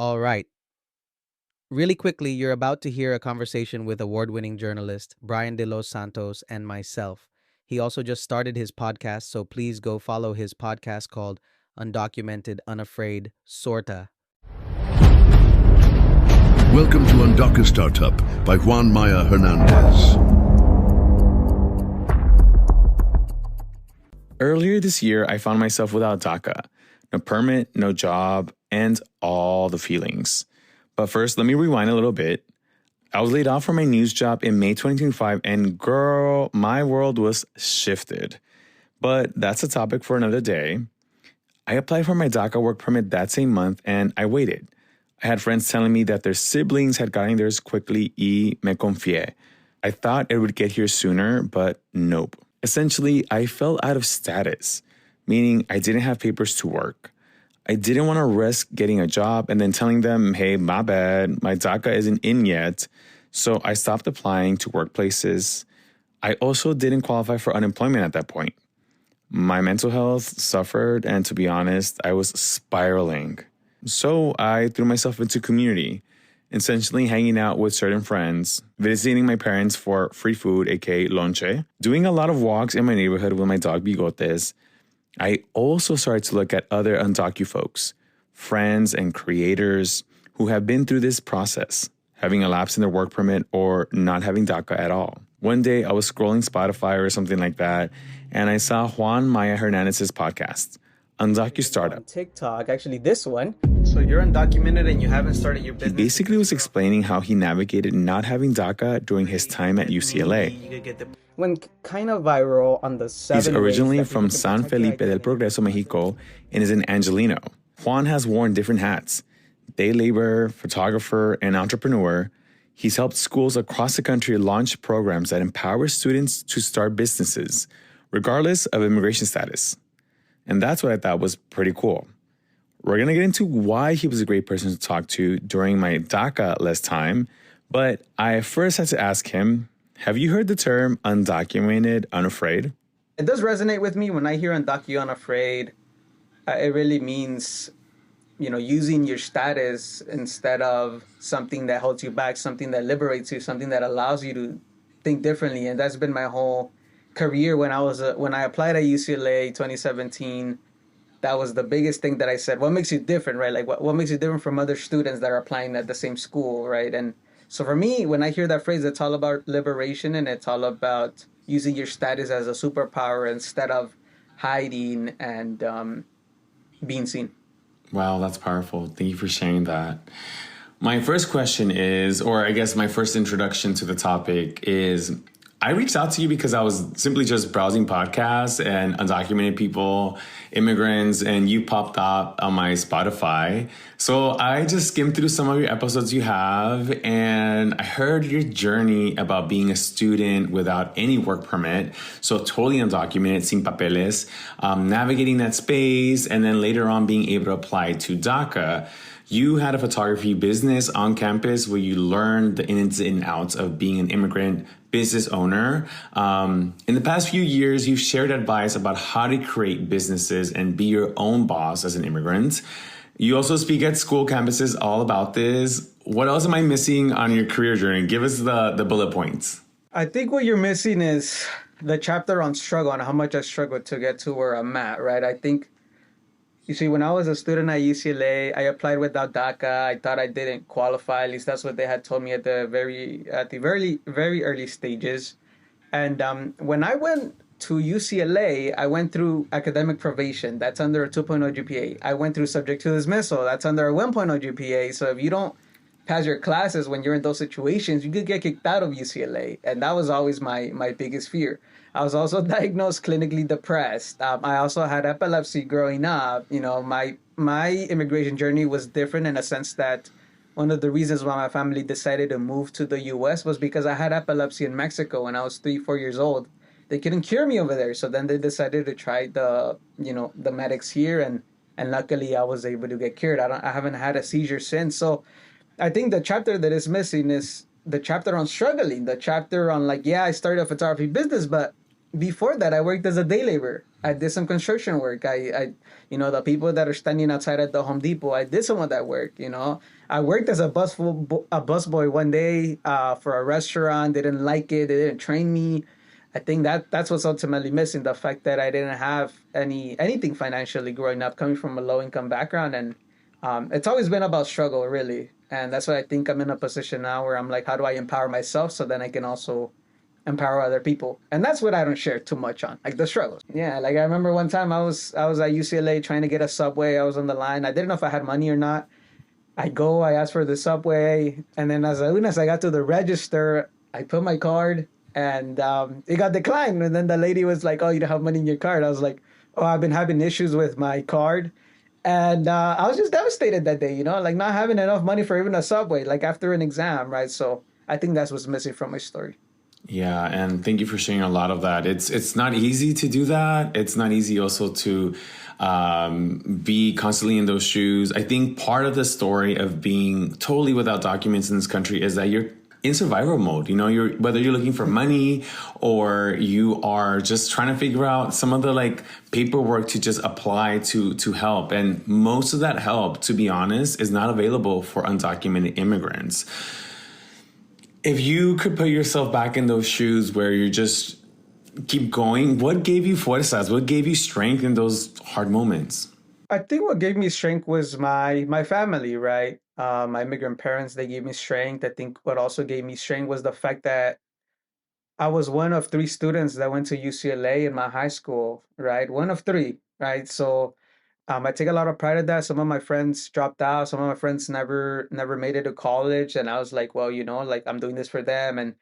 All right. Really quickly, you're about to hear a conversation with award winning journalist Brian De Los Santos and myself. He also just started his podcast, so please go follow his podcast called Undocumented, Unafraid, Sorta. Welcome to Undocumented Startup by Juan Maya Hernandez. Earlier this year, I found myself without DACA. No permit, no job, and all the feelings. But first, let me rewind a little bit. I was laid off from my news job in May 2025, and girl, my world was shifted. But that's a topic for another day. I applied for my DACA work permit that same month, and I waited. I had friends telling me that their siblings had gotten theirs quickly y me confié. I thought it would get here sooner, but nope. Essentially, I fell out of status, meaning I didn't have papers to work. I didn't want to risk getting a job and then telling them, hey, my bad, my DACA isn't in yet. So I stopped applying to workplaces. I also didn't qualify for unemployment at that point. My mental health suffered, and to be honest, I was spiraling. So I threw myself into community, essentially hanging out with certain friends, visiting my parents for free food, aka lonche, doing a lot of walks in my neighborhood with my dog Bigotes. I also started to look at other undocu folks, friends and creators who have been through this process, having a lapse in their work permit or not having DACA at all. One day I was scrolling Spotify or something like that, and I saw Juan Maya Hernandez's podcast, Undocu Startup. TikTok, actually this one. So you're undocumented and you haven't started your He business. basically was explaining how he navigated not having DACA during his time at UCLA. Went kind of viral on the 7 He's ways originally that from people can San protect your Felipe del identity. Progreso, Mexico, and is an Angelino. Juan has worn different hats: day laborer, photographer, and entrepreneur. He's helped schools across the country launch programs that empower students to start businesses, regardless of immigration status. And that's what I thought was pretty cool. We're going to get into why he was a great person to talk to during my DACA-less time, but I first had to ask him, have you heard the term undocumented, unafraid? It does resonate with me when I hear undocu unafraid. It really means, using your status instead of something that holds you back, something that liberates you, something that allows you to think differently. And that's been my whole career. When I applied at UCLA 2017, that was the biggest thing that I said. What makes you different, right? Like what makes you different from other students that are applying at the same school, right? And so for me, when I hear that phrase, it's all about liberation, and it's all about using your status as a superpower instead of hiding and being seen. Wow, that's powerful. Thank you for sharing that. My first question is, or I guess my first introduction to the topic is, I reached out to you because I was simply just browsing podcasts and undocumented people, immigrants, and you popped up on my Spotify. So I just skimmed through some of your episodes you have, and I heard your journey about being a student without any work permit, so totally undocumented, sin papeles, navigating that space, and then later on being able to apply to DACA. You had a photography business on campus where you learned the ins and outs of being an immigrant business owner. In the past few years, you've shared advice about how to create businesses and be your own boss as an immigrant. You also speak at school campuses all about this. What else am I missing on your career journey? Give us the bullet points. I think what you're missing is the chapter on struggle, and how much I struggled to get to where I'm at, right? I think, you see, when I was a student at UCLA, I applied without DACA. I thought I didn't qualify. At least that's what they had told me at the very early stages. And when I went to UCLA, I went through academic probation. That's under a 2.0 GPA. I went through subject to dismissal. That's under a 1.0 GPA. So if you don't pass your classes when you're in those situations, you could get kicked out of UCLA. And that was always my biggest fear. I was also diagnosed clinically depressed. I also had epilepsy growing up. My immigration journey was different in a sense that one of the reasons why my family decided to move to the U.S. was because I had epilepsy in Mexico when I was 3-4 years old. They couldn't cure me over there, so then they decided to try the medics here, and luckily I was able to get cured. I haven't had a seizure since. So I think the chapter that is missing is the chapter on struggling, the chapter on I started a photography business, but before that I worked as a day laborer. I did some construction work. The people that are standing outside at the Home Depot, I did some of that work. I worked as a busboy one day for a restaurant. They didn't like it. They didn't train me. I think that's what's ultimately missing, the fact that I didn't have anything financially growing up, coming from a low income background, and it's always been about struggle, really. And that's why I think I'm in a position now where I'm like, how do I empower myself so then I can also empower other people? And that's what I don't share too much on, like the struggles. Yeah, like I remember one time I was at UCLA trying to get a Subway. I was on the line. I didn't know if I had money or not. I asked for the Subway, and then as soon as I got to the register, I put my card, and it got declined. And then the lady was like, "Oh, you don't have money in your card." I was like, "Oh, I've been having issues with my card." And I was just devastated that day, like not having enough money for even a Subway, like after an exam, right? So I think that's what's missing from my story. Yeah, and thank you for sharing a lot of that. It's not easy to do that. It's not easy also to be constantly in those shoes. I think part of the story of being totally without documents in this country is that you're in survival mode. You're whether you're looking for money or you are just trying to figure out some of the like paperwork to just apply to help. And most of that help, to be honest, is not available for undocumented immigrants. If you could put yourself back in those shoes where you just keep going, what gave you fuerzas? What gave you strength in those hard moments? I think what gave me strength was my family, right? My immigrant parents, they gave me strength. I think what also gave me strength was the fact that I was one of three students that went to UCLA in my high school, right? One of three, right? So I take a lot of pride in that. Some of my friends dropped out. Some of my friends never made it to college, and I was like, well, like I'm doing this for them,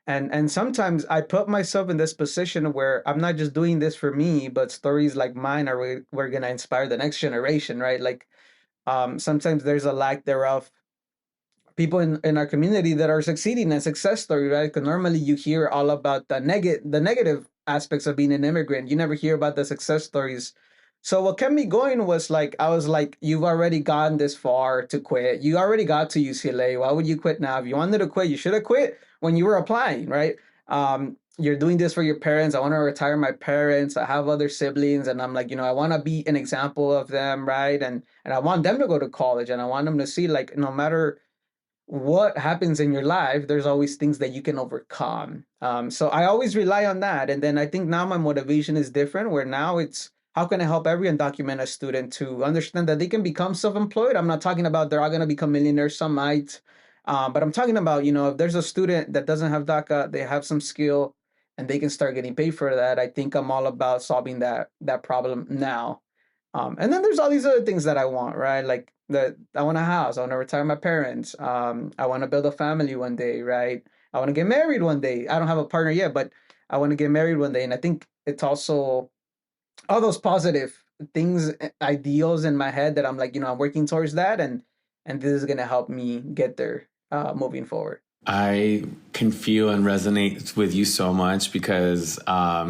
and sometimes I put myself in this position where I'm not just doing this for me, but stories like mine are we're gonna inspire the next generation, right? Like sometimes there's a lack thereof people in our community that are succeeding and success story, right? Because normally you hear all about the negative aspects of being an immigrant. You never hear about the success stories. So what kept me going was like I was like, you've already gone this far to quit. You already got to UCLA. Why would you quit now? If you wanted to quit, you should have quit when you were applying, right? You're doing this for your parents. I want to retire my parents. I have other siblings, and I'm like, I want to be an example of them, right? And I want them to go to college, and I want them to see like no matter what happens in your life, there's always things that you can overcome. So I always rely on that. And then I think now my motivation is different, where now it's how can I help every undocumented student to understand that they can become self-employed? I'm not talking about they're all going to become millionaires, some might. But I'm talking about, if there's a student that doesn't have DACA, they have some skill and they can start getting paid for that. I think I'm all about solving that problem now. And then there's all these other things that I want, right? Like that I want a house, I want to retire my parents. I want to build a family one day, right? I want to get married one day. I don't have a partner yet, but I want to get married one day. And I think it's also all those positive things, ideals in my head that I'm like, I'm working towards that, and this is gonna help me get there moving forward. I can feel and resonate with you so much because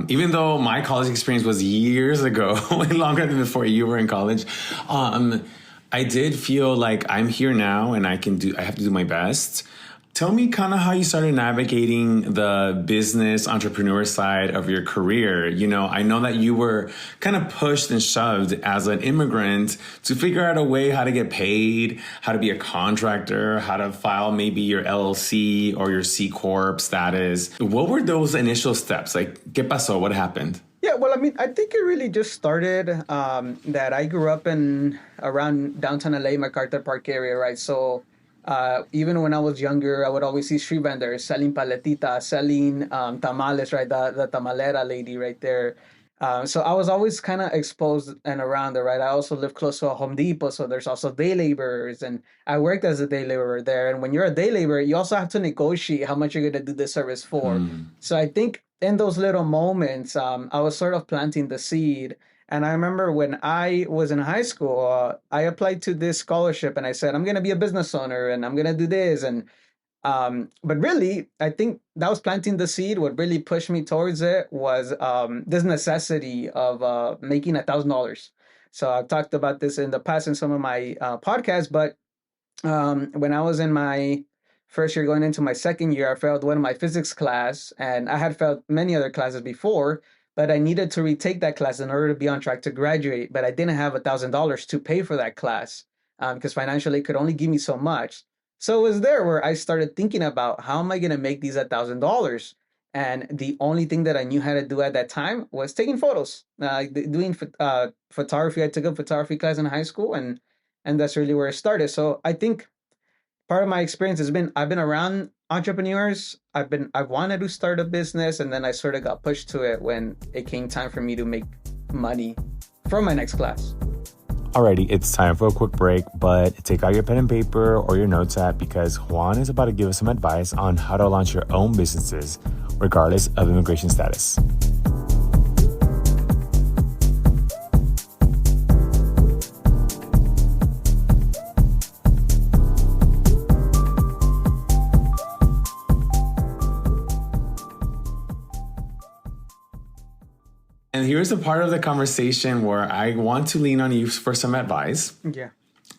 even though my college experience was years ago, way longer than before you were in college, I did feel like I'm here now and I have to do my best. Tell me kind of how you started navigating the business entrepreneur side of your career. I know that you were kind of pushed and shoved as an immigrant to figure out a way how to get paid, how to be a contractor, how to file maybe your LLC or your C Corp status. What were those initial steps? Like, ¿qué pasó? What happened? Yeah, well, I mean, I think it really just started that I grew up in around downtown LA, MacArthur Park area, right? So even when I was younger, I would always see street vendors selling paletitas, selling tamales, right? The tamalera lady right there. So I was always kind of exposed and around it, right? I also lived close to a Home Depot, so there's also day laborers, and I worked as a day laborer there. And when you're a day laborer, you also have to negotiate how much you're going to do the service for. So I think in those little moments, I was sort of planting the seed. And I remember when I was in high school, I applied to this scholarship and I said, I'm going to be a business owner and I'm going to do this. But really, I think that was planting the seed. What really pushed me towards it was this necessity of making $1,000. So I've talked about this in the past in some of my podcasts, but when I was in my first year going into my second year, I failed one of my physics class, and I had failed many other classes before. but I needed to retake that class in order to be on track to graduate. But I didn't have $1,000 to pay for that class because financially it could only give me so much. So it was there where I started thinking about how am I going to make these $1,000? And the only thing that I knew how to do at that time was taking photos, doing photography. I took a photography class in high school, and that's really where it started. So I think part of my experience has been I've been around entrepreneurs. I've wanted to start a business, and then I sort of got pushed to it when it came time for me to make money from my next class. Alrighty, it's time for a quick break, but take out your pen and paper or your notes app because Juan is about to give us some advice on how to launch your own businesses regardless of immigration status. And here's the part of the conversation where I want to lean on you for some advice. Yeah.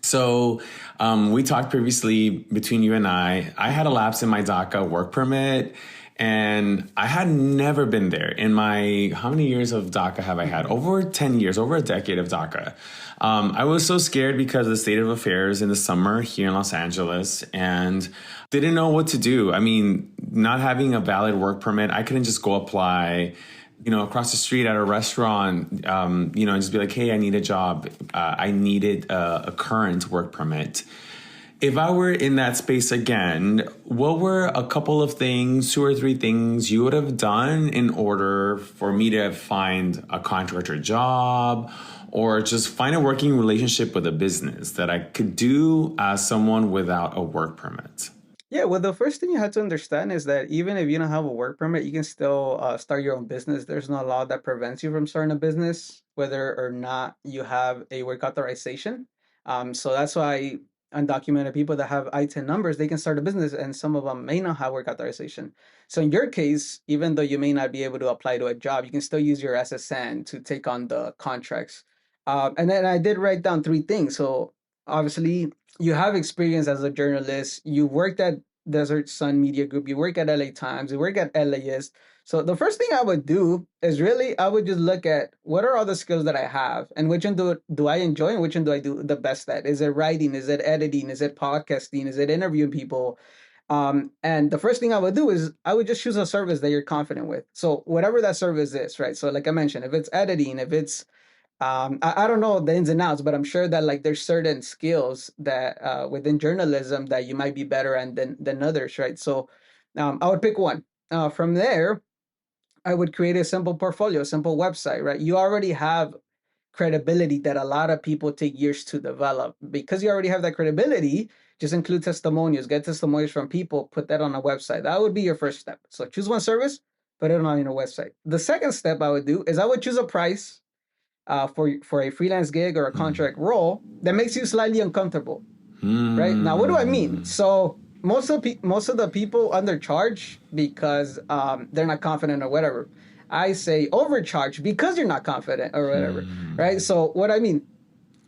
So we talked previously between you and I had a lapse in my DACA work permit, and I had never been there in my, how many years of DACA have I had? Over 10 years, over a decade of DACA. I was so scared because of the state of affairs in the summer here in Los Angeles and didn't know what to do. I mean, not having a valid work permit, I couldn't just go apply across the street at a restaurant, and just be like, hey, I need a job. I needed a current work permit. If I were in that space again, what were a couple of things, 2 or 3 things you would have done in order for me to find a contractor job or just find a working relationship with a business that I could do as someone without a work permit? Yeah, well, the first thing you have to understand is that even if you don't have a work permit, you can still start your own business. There's no law that prevents you from starting a business, whether or not you have a work authorization. So that's why undocumented people that have I-10 numbers, they can start a business, and some of them may not have work authorization. So in your case, even though you may not be able to apply to a job, you can still use your SSN to take on the contracts. And then I did write down 3 things. So obviously, you have experience as a journalist. You worked at Desert Sun Media Group. You work at LA Times. You work at LAist. So the first thing I would do is I would just look at what are all the skills that I have and which one do I enjoy and which one do I do the best at? Is it writing? Is it editing? Is it podcasting? Is it interviewing people? And the first thing I would do is I would just choose a service that you're confident with. So whatever that service is, right? So like I mentioned, if it's editing, if it's I don't know the ins and outs, but I'm sure that like there's certain skills that within journalism that you might be better at than others, right? So I would pick one. From there, I would create a simple portfolio, a simple website, right? You already have credibility that a lot of people take years to develop. Because you already have that credibility, just include testimonials, get testimonials from people, put that on a website. That would be your first step. So choose one service, put it on your website. The second step I would do is I would choose a price for a freelance gig or a contract role that makes you slightly uncomfortable, right? Now, what do I mean? So most of the people undercharge because they're not confident or whatever. I say overcharge because you're not confident or whatever, right? So what I mean,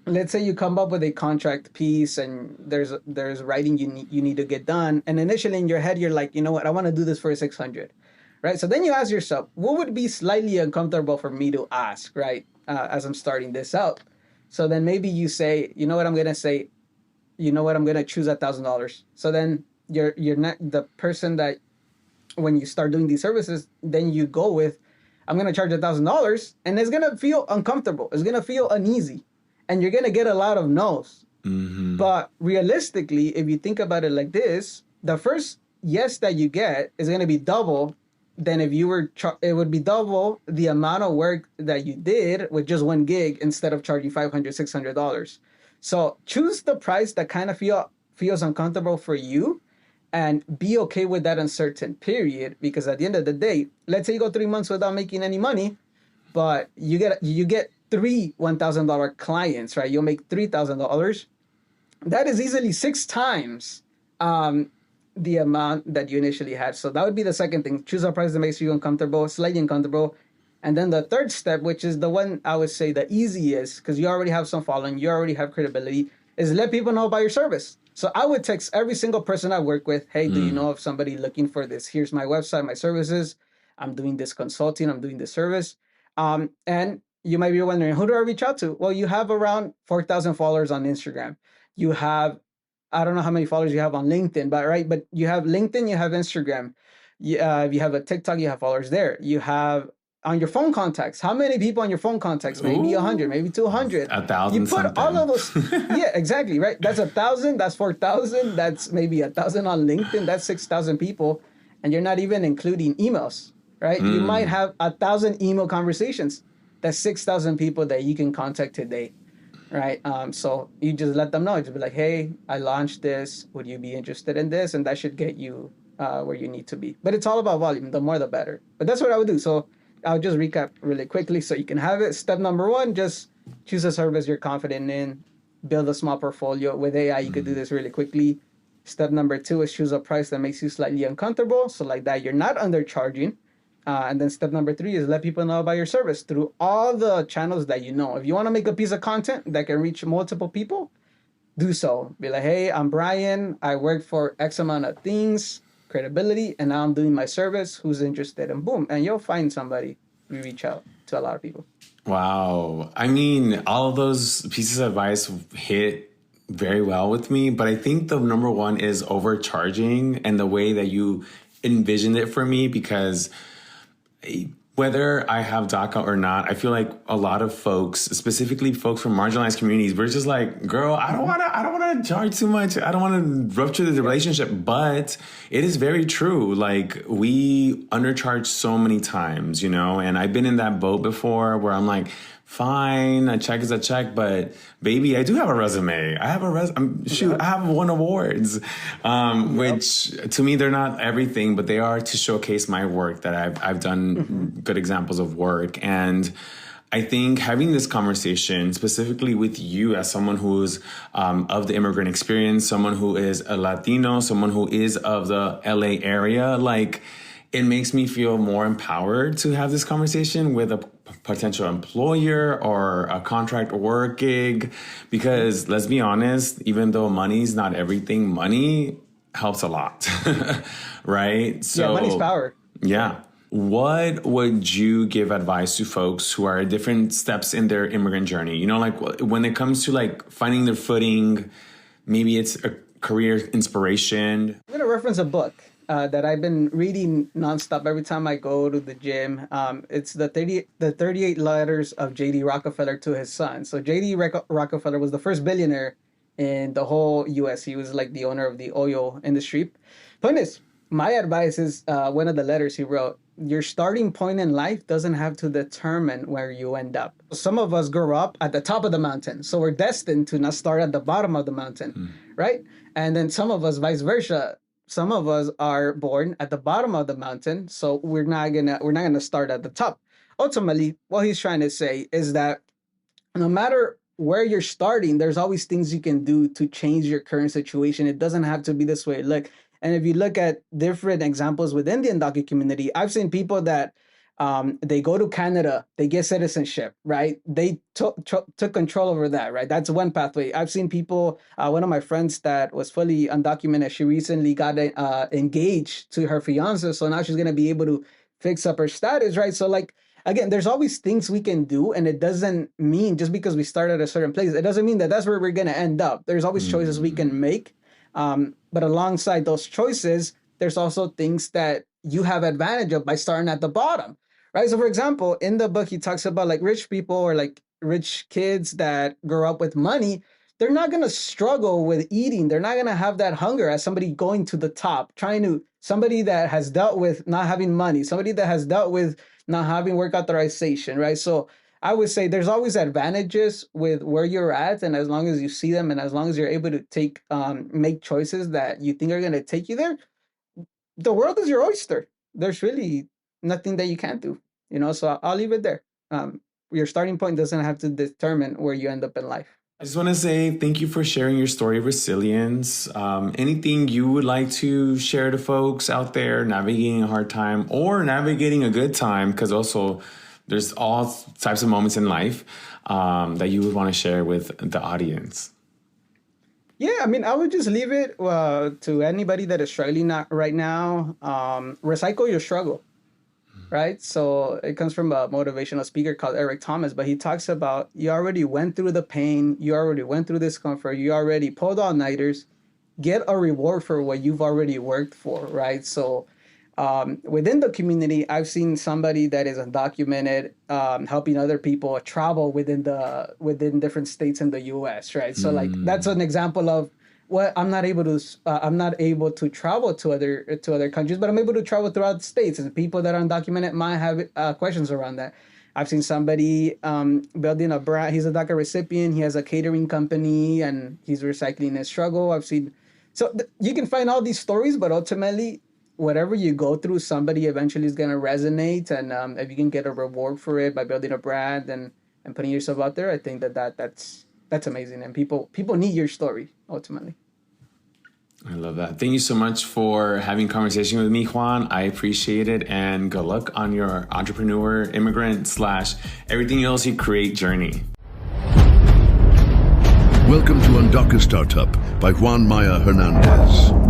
let's say you come up with a contract piece and there's writing you need to get done, and initially in your head you're like, you know what, I want to do this for 600, right? So then you ask yourself, what would be slightly uncomfortable for me to ask, right? As I'm starting this out. So then maybe you say, you know what, I'm going to choose $1,000. So then you're not the person that when you start doing these services, then you go with, I'm going to charge $1,000, and it's going to feel uncomfortable. It's going to feel uneasy, and you're going to get a lot of no's. Mm-hmm. But realistically, if you think about it like this, the first yes that you get is going to be double than if you were, it would be double the amount of work that you did with just one gig instead of charging $500, $600. So choose the price that kind of feels uncomfortable for you, and be okay with that uncertain period. Because at the end of the day, let's say you go 3 months without making any money, but you get 3 $1,000 clients, right? You'll make $3,000. That is easily 6 times the amount that you initially had. So that would be the second thing. Choose a price that makes you uncomfortable, slightly uncomfortable. And then the third step, which is the one I would say the easiest, because you already have some following, you already have credibility, is let people know about your service. So I would text every single person I work with, hey, do you know of somebody looking for this? Here's my website, my services. I'm doing this consulting. I'm doing this service. And you might be wondering, who do I reach out to? Well, you have around 4,000 followers on Instagram. You have, I don't know how many followers you have on LinkedIn, but you have LinkedIn, you have Instagram. If you have a TikTok, you have followers there. You have on your phone contacts. How many people on your phone contacts? Maybe 100, maybe 200. 1,000 You put something. all of those. Yeah, exactly. Right. That's 1,000. That's 4,000. That's maybe 1,000 on LinkedIn. That's 6,000 people. And you're not even including emails, right? You might have 1,000 email conversations. That's 6,000 people that you can contact today, right? So you just let them know. Just be like, hey, I launched this. Would you be interested in this? And that should get you where you need to be. But it's all about volume. The more, the better. But that's what I would do. So I'll just recap really quickly so you can have it. Step number 1, just choose a service you're confident in. Build a small portfolio. With AI, you could do this really quickly. Step number 2 is choose a price that makes you slightly uncomfortable. So like that, you're not undercharging. And then step number 3 is let people know about your service through all the channels that you know. If you want to make a piece of content that can reach multiple people, do so. Be like, hey, I'm Brian. I work for X amount of things, credibility, and now I'm doing my service. Who's interested? And boom, and you'll find somebody. We reach out to a lot of people. Wow. I mean, all of those pieces of advice hit very well with me, but I think the number 1 is overcharging and the way that you envisioned it for me, because whether I have DACA or not, I feel like a lot of folks, specifically folks from marginalized communities, we're just like, girl, I don't want to charge too much. I don't want to rupture the relationship. But it is very true. Like, we undercharge so many times, and I've been in that boat before where I'm like, fine, a check is a check, but baby, I do have a resume. I have I have won awards, which to me, they're not everything, but they are to showcase my work, that I've done good examples of work. And I think having this conversation specifically with you as someone who's of the immigrant experience, someone who is a Latino, someone who is of the LA area, like, it makes me feel more empowered to have this conversation with a potential employer or a contract work gig, because let's be honest, even though money's not everything, money helps a lot, right? So, yeah, money's power. Yeah. What would you give advice to folks who are at different steps in their immigrant journey? Like when it comes to like finding their footing, maybe it's a career inspiration. I'm going to reference a book that I've been reading nonstop every time I go to the gym. It's the 38 letters of J.D. Rockefeller to his son. So J.D. Rockefeller was the first billionaire in the whole U.S. He was like the owner of the oil industry. Point is, my advice is one of the letters he wrote: your starting point in life doesn't have to determine where you end up. Some of us grow up at the top of the mountain, so we're destined to not start at the bottom of the mountain, right? And then some of us, vice versa. Some of us are born at the bottom of the mountain, so we're not gonna start at the top. Ultimately, what he's trying to say is that no matter where you're starting, there's always things you can do to change your current situation. It doesn't have to be this way. Look, and if you look at different examples within the undocumented community, I've seen people that they go to Canada, they get citizenship, right? They took control over that, right? That's one pathway. I've seen people, one of my friends that was fully undocumented, she recently got engaged to her fiance. So now she's going to be able to fix up her status, right? So like, again, there's always things we can do. And it doesn't mean just because we start at a certain place, it doesn't mean that that's where we're going to end up. There's always choices we can make. But alongside those choices, there's also things that you have advantage of by starting at the bottom. Right. So, for example, in the book, he talks about like rich people or like rich kids that grow up with money. They're not going to struggle with eating. They're not going to have that hunger as somebody going to the top, somebody that has dealt with not having money, somebody that has dealt with not having work authorization. Right. So I would say there's always advantages with where you're at. And as long as you see them and as long as you're able to make choices that you think are going to take you there, the world is your oyster. There's really nothing that you can't do, so I'll leave it there. Your starting point doesn't have to determine where you end up in life. I just want to say thank you for sharing your story of resilience. Anything you would like to share to folks out there navigating a hard time or navigating a good time? Because also there's all types of moments in life that you would want to share with the audience. Yeah, I mean, I would just leave it to anybody that is struggling right now. Recycle your struggle. right? So it comes from a motivational speaker called Eric Thomas, but he talks about you already went through the pain, you already went through discomfort, you already pulled all-nighters, get a reward for what you've already worked for, right? So within the community, I've seen somebody that is undocumented helping other people travel within different states in the U.S., right? So like that's an example of what I'm not able to travel to other countries, but I'm able to travel throughout the states, and people that are undocumented might have questions around that. I've seen somebody building a brand. He's a DACA recipient. He has a catering company, and he's recycling his struggle. I've seen you can find all these stories, but ultimately, whatever you go through, somebody eventually is going to resonate. And if you can get a reward for it by building a brand and putting yourself out there, I think that's amazing. And people need your story, ultimately. I love that. Thank you so much for having a conversation with me, Juan. I appreciate it. And good luck on your entrepreneur, immigrant / everything else you create journey. Welcome to Undocumented Startup by Juan Maya Hernandez.